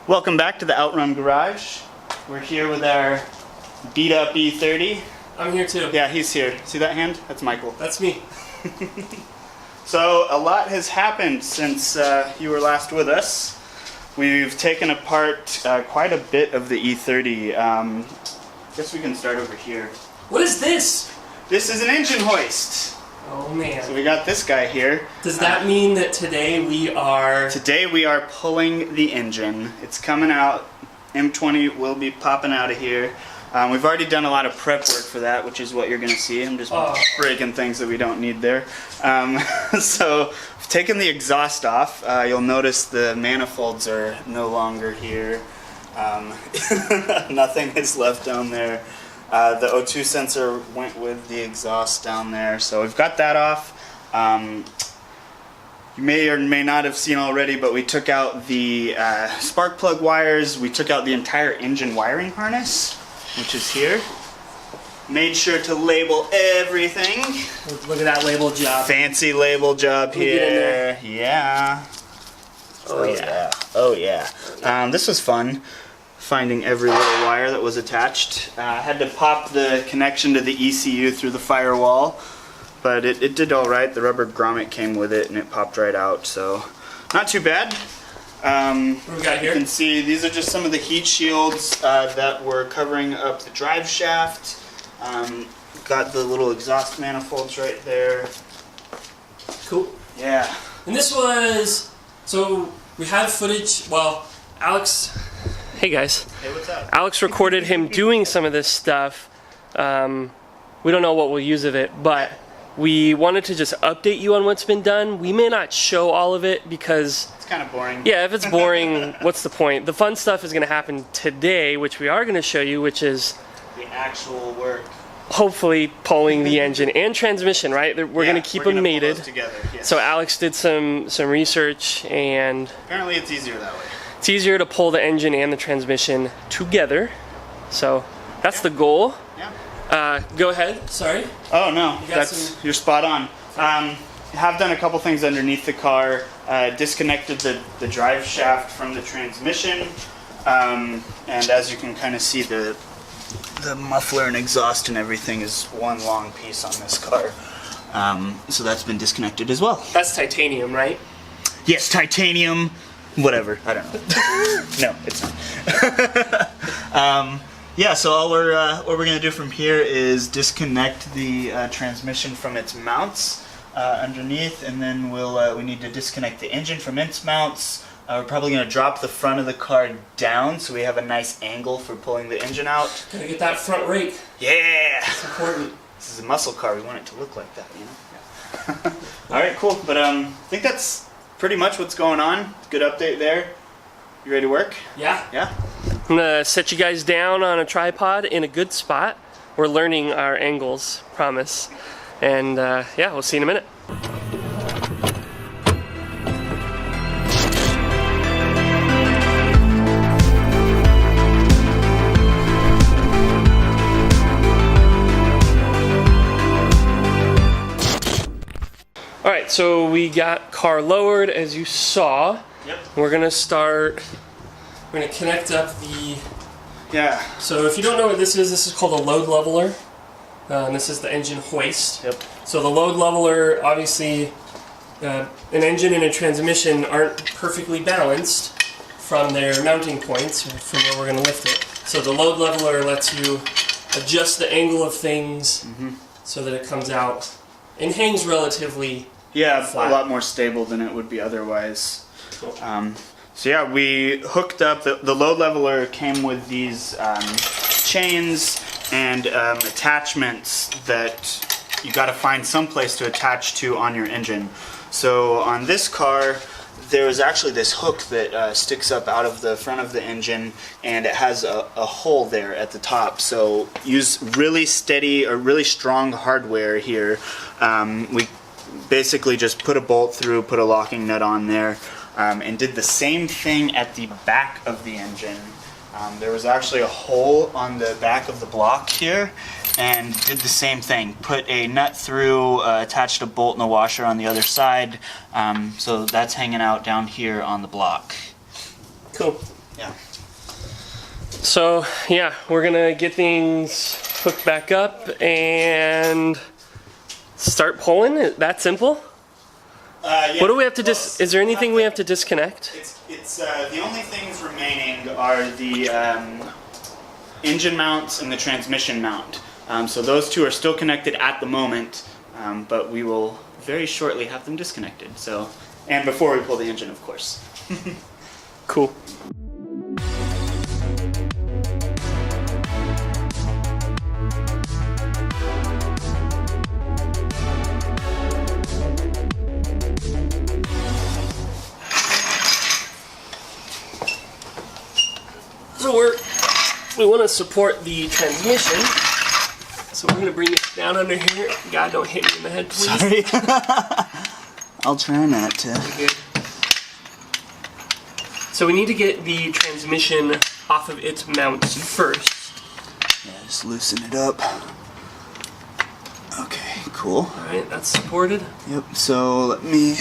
Welcome back to the Outrun Garage. We're here with our beat up E30. I'm here too. Yeah, he's here. See that hand? That's Michael. That's me. So a lot has happened since you were last with us. We've taken apart quite a bit of the E30. Guess we can start over here. What is this? This is an engine hoist. Oh man. So we got this guy here. Does that mean that today we are... Today we are pulling the engine. It's coming out. M20 will be popping out of here. We've already done a lot of prep work for that, which is what you're going to see. I'm just breaking things that we don't need there. So we've taken the exhaust off. You'll notice the manifolds are no longer here. Nothing is left down there. The O2 sensor went with the exhaust down there, so we've got that off. You may or may not have seen already, but we took out the spark plug wires. We took out the entire engine wiring harness, which is here. Made sure to label everything. Look at that label job. Fancy label job here. Yeah. Oh yeah. Oh yeah. This was fun. Finding every little wire that was attached. Had to pop the connection to the ECU through the firewall, but it did all right. The rubber grommet came with it and it popped right out, so not too bad. What do we got here? You can see these are just some of the heat shields that were covering up the drive shaft. Got the little exhaust manifolds right there. Cool. Yeah. And this was... So we have footage... Well, Alex... Hey guys. Hey, what's up? Alex recorded him doing some of this stuff. We don't know what we'll use of it, but we wanted to just update you on what's been done. We may not show all of it because... It's kind of boring. Yeah, if it's boring, what's the point? The fun stuff is going to happen today, which we are going to show you, which is... The actual work. Hopefully pulling the engine and transmission, right? We're going to keep them mated. Together, yes. So Alex did some research, and... Apparently it's easier that way. It's easier to pull the engine and the transmission together. So that's the goal. Yeah. Go ahead. Sorry. Oh no, you're spot on. Have done a couple things underneath the car. Disconnected the drive shaft from the transmission, and as you can kind of see, the muffler and exhaust and everything is one long piece on this car. So that's been disconnected as well. That's titanium, right? Yes, titanium. Whatever, I don't know. No, it's not. Yeah, so all what we're gonna do from here is disconnect the transmission from its mounts underneath, and then we need to disconnect the engine from its mounts. We're probably gonna drop the front of the car down so we have a nice angle for pulling the engine out. Gotta get that front rake. Yeah. It's important. This is a muscle car. We want it to look like that, you know. Yeah. All right, cool. But I think that's pretty much what's going on. Good update there. You ready to work? Yeah. Yeah? I'm gonna set you guys down on a tripod in a good spot. We're learning our angles, promise. And yeah, we'll see you in a minute. Alright, so we got car lowered, as you saw. Yep. We're gonna connect up the... Yeah. So if you don't know what this is called a load leveler. And this is the engine hoist. Yep. So the load leveler, obviously, an engine and a transmission aren't perfectly balanced from their mounting points, or from where we're gonna lift it. So the load leveler lets you adjust the angle of things so that it comes out and hangs relatively flat. A lot more stable than it would be otherwise. Cool. So yeah, we hooked up, the load leveler came with these chains and attachments that you got to find some place to attach to on your engine. So on this car, there is actually this hook that sticks up out of the front of the engine, and it has a hole there at the top. So use really steady or really strong hardware here. We basically just put a bolt through, put a locking nut on there, and did the same thing at the back of the engine. There was actually a hole on the back of the block here, and did the same thing. Put a nut through, attached a bolt and a washer on the other side, so that's hanging out down here on the block. Cool. Yeah. So yeah, we're gonna get things hooked back up and start pulling. That simple. Yeah. What do we have to is there anything we have to disconnect? It's the only things remaining are the engine mounts and the transmission mount. So those two are still connected at the moment, but we will very shortly have them disconnected. So, and before we pull the engine, of course. Cool. So we want to support the transmission, so we're going to bring it down under here. God, don't hit me in the head, please. Sorry. I'll try not to. Good. So we need to get the transmission off of its mounts first. Yeah, just loosen it up. Okay, cool. Alright, that's supported. Yep, so let me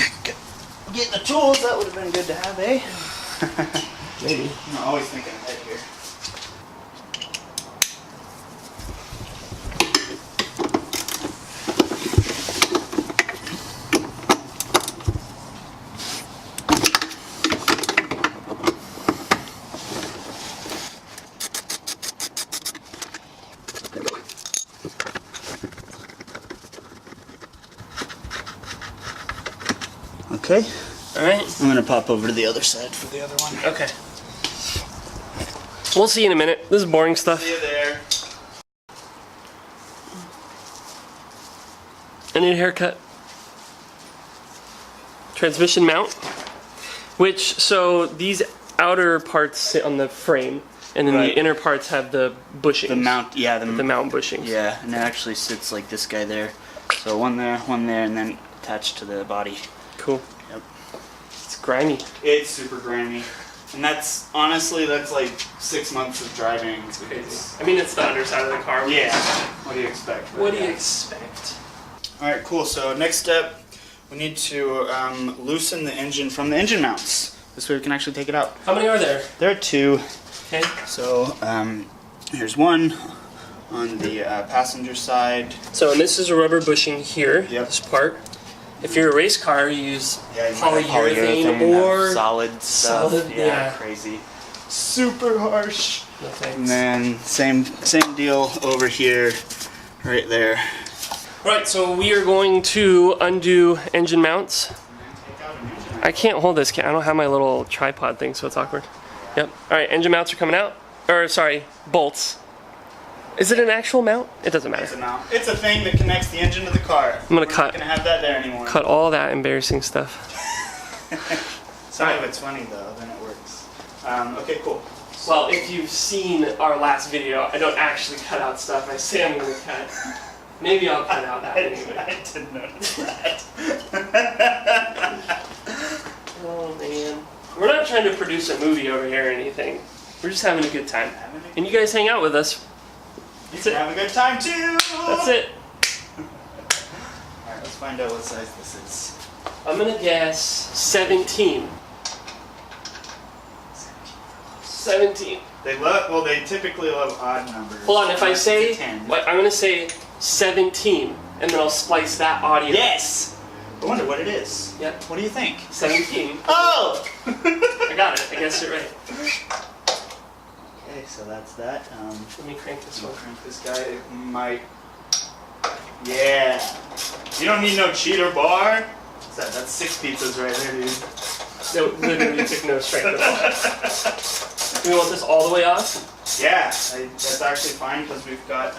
get the tools. That would have been good to have, eh? Maybe. I'm always thinking ahead here. Okay. Alright. I'm gonna pop over to the other side for the other one. Okay. We'll see you in a minute. This is boring stuff. See you there. I need a haircut. Transmission mount. Which, so these outer parts sit on the frame, and then Right. the inner parts have the bushings. The mount, yeah, the mount bushings. Yeah, and it actually sits like this guy there. So one there, and then attached to the body. Cool. Yep. It's grimy. It's super grimy. And that's, honestly, that's like 6 months of driving. It's crazy. I mean, it's the underside of the car. Yeah. What do you expect? What do you expect? Alright, cool. So next step, we need to loosen the engine from the engine mounts. This way we can actually take it out. How many are there? There are 2. Okay. So here's one on the passenger side. So, and this is a rubber bushing here. Yep. This part. If you're a race car, you use Yeah, you might have polyurethane or solid stuff. solid, yeah. Crazy. Super harsh. No thanks. And then same deal over here, right there. Right, so we are going to undo engine mounts. Take out an engine. I can't hold this. I don't have my little tripod thing, so it's awkward. Yep. All right, engine mounts are coming out. Or sorry, bolts. Is it an actual mount? It doesn't It's a matter. mount. It's a thing that connects the engine to the car. I'm gonna We're cut. not gonna have that there anymore. Cut all that embarrassing stuff. Some of it's funny though, then it works. Okay, cool. Well, if you've seen our last video, I don't actually cut out stuff. I say I'm gonna cut. Maybe I'll cut out that anyway. I didn't notice that. Oh man. We're not trying to produce a movie over here or anything. We're just having a good time. And you guys hang out with us. You can have a good time too. That's it. Alright, let's find out what size this is. I'm gonna guess 17. 17. They typically love odd numbers. Hold on, if I say, 10. I'm gonna say 17, and then I'll splice that audio. Yes! I wonder what it is. Yep. What do you think? 17. Oh! I got it. I guessed it right. Okay, so that's that. Let me crank this one. Crank this guy. It might. Yeah. You don't need no cheater bar. What's that? That's 6 pizzas right there, dude. No, literally took no strength at all. Do we want this all the way off? Yeah, that's actually fine because we've got.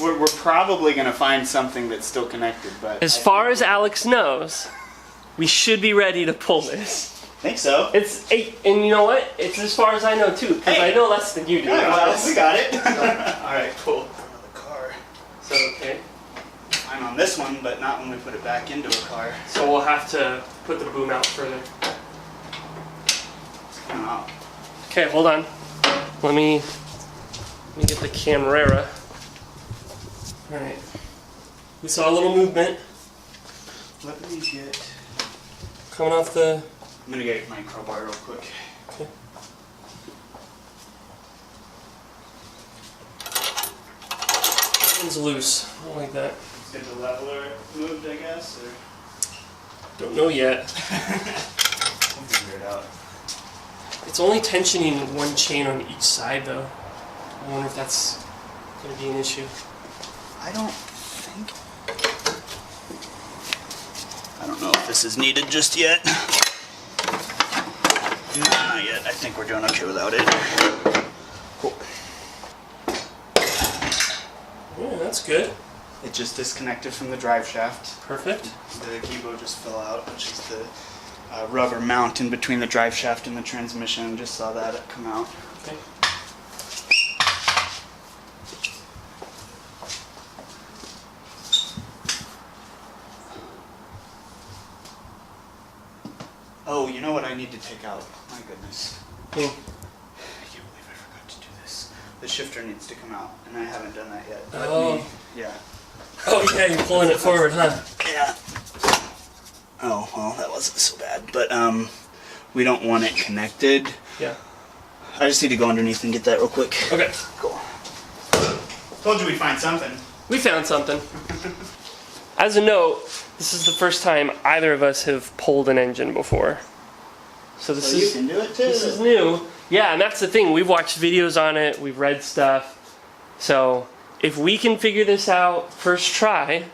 We're probably gonna find something that's still connected, but As far as Alex knows, we should be ready to pull this. think so. It's 8, and you know what? It's as far as I know too, because Hey. I know less than you do. Yeah, well, we got it. All right, cool. Another car. So okay. Fine on this one, but not when we put it back into a car. So we'll have to put the boom out further. It's coming out. Okay, hold on. Let me get the camera. Alright. We saw a little movement Let me get. coming off the I'm gonna get my crowbar real quick. Okay. That one's loose. I don't like that. Let's get the leveler moved, I guess, or? Don't know yet. We'll figure it out. It's only tensioning one chain on each side, though. I wonder if that's going to be an issue. I don't know if this is needed just yet. No, not yet. I think we're doing okay without it. Cool. Yeah, that's good. It just disconnected from the drive shaft. Perfect. The gibo just fell out, which is the rubber mount in between the drive shaft and the transmission. Just saw that come out. Okay. Oh, you know what I need to take out? My goodness. Cool. I can't believe I forgot to do this. The shifter needs to come out, and I haven't done that yet. Oh. Yeah. Oh, yeah, you're pulling it forward, huh? Yeah. Oh, well, that wasn't so bad. But, we don't want it connected. Yeah. I just need to go underneath and get that real quick. Okay. Cool. Told you we'd find something. We found something. As a note, this is the first time either of us have pulled an engine before. So this you can do it too. This is new. Yeah, and that's the thing. We've watched videos on it. We've read stuff. So if we can figure this out first try,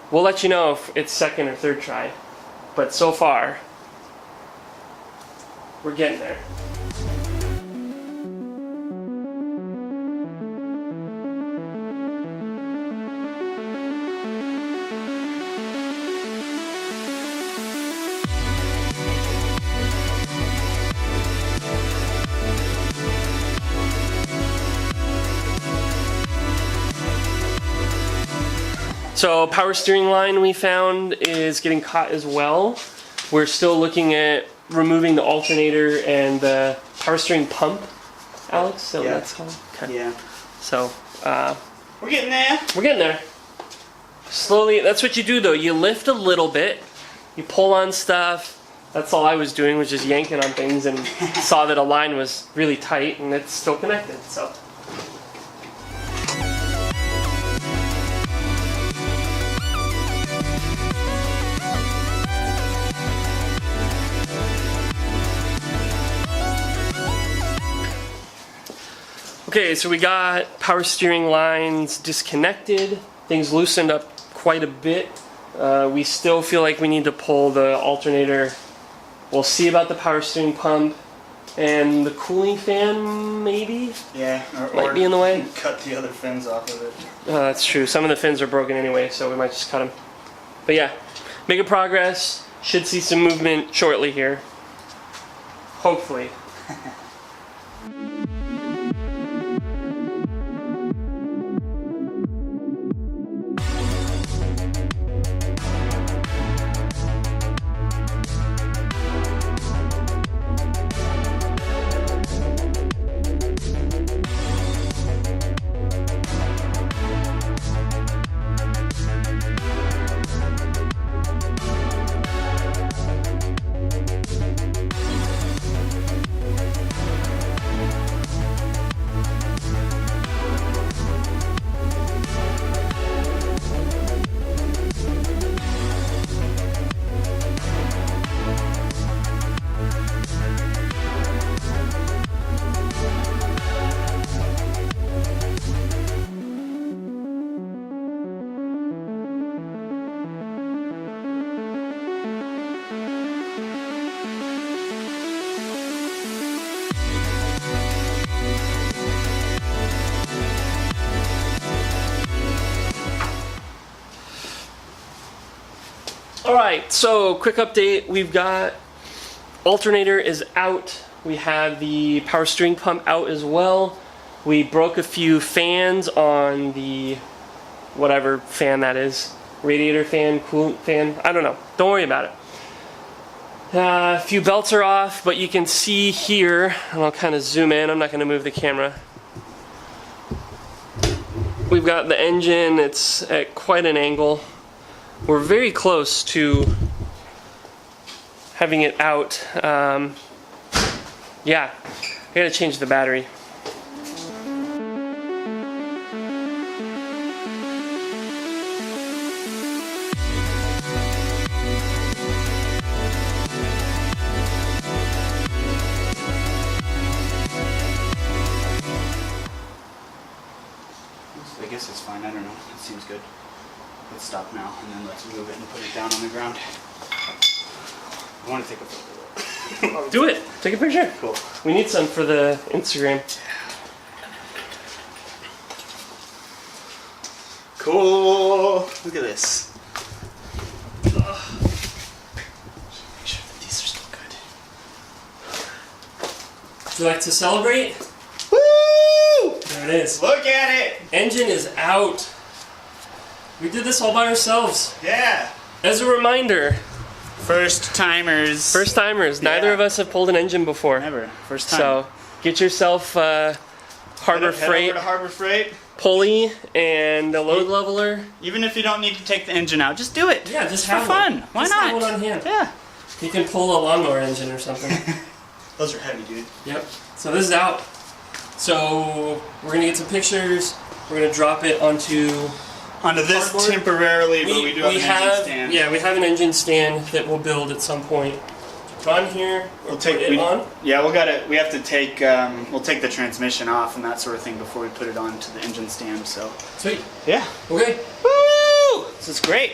we'll let you know if it's second or third try. But so far, we're getting there. So power steering line we found is getting caught as well. We're still looking at removing the alternator and the power steering pump, Alex. So Yeah. that's how. Okay. Yeah. So We're getting there. we're getting there. Slowly. That's what you do though. You lift a little bit. You pull on stuff. That's all I was doing, was just yanking on things, and saw that a line was really tight and it's still connected. So. Okay, so we got power steering lines disconnected. Things loosened up quite a bit. We still feel like we need to pull the alternator. We'll see about the power steering pump and the cooling fan, maybe? Yeah, Might be in the way. Cut the other fins off of it. That's true. Some of the fins are broken anyway, so we might just cut them. But yeah, making progress. Should see some movement shortly here. Hopefully. Alright, so quick update. We've got alternator is out. We have the power steering pump out as well. We broke a few fans on the whatever fan that is. Radiator fan, coolant fan, I don't know. Don't worry about it. A few belts are off, but you can see here, and I'll kind of zoom in. I'm not going to move the camera. We've got the engine. It's at quite an angle. We're very close to having it out. Yeah, I gotta change the battery. I guess it's fine. I don't know. It seems good. Let's stop now and then let's move it and put it down on the ground. I want to take a photo. Do it. Take a picture. Cool. We need some for the Instagram. Cool. Look at this. Make sure that these are still good. Would you like to celebrate? Woo! There it is. Look at it. Engine is out. We did this all by ourselves. Yeah. As a reminder, First timers. first timers, neither Yeah. of us have pulled an engine before. Never. First time. So get yourself Harbor Head over Freight to Harbor Freight. pulley and a load leveler. Even if you don't need to take the engine out, just do it. Yeah, just for have fun. one. Why Just not? have one on hand. Yeah. You can pull a lawnmower engine or something. Those are heavy, dude. Yep. So this is out. So we're gonna get some pictures. We're gonna drop it onto. Onto this Cardboard. temporarily, but we do have an engine stand. Yeah, we have an engine stand that we'll build at some point. Put on here. Or We'll take put it on. Yeah, we have to take we'll take the transmission off and that sort of thing before we put it onto the engine stand. So Sweet. yeah. Okay. Woo! This is great.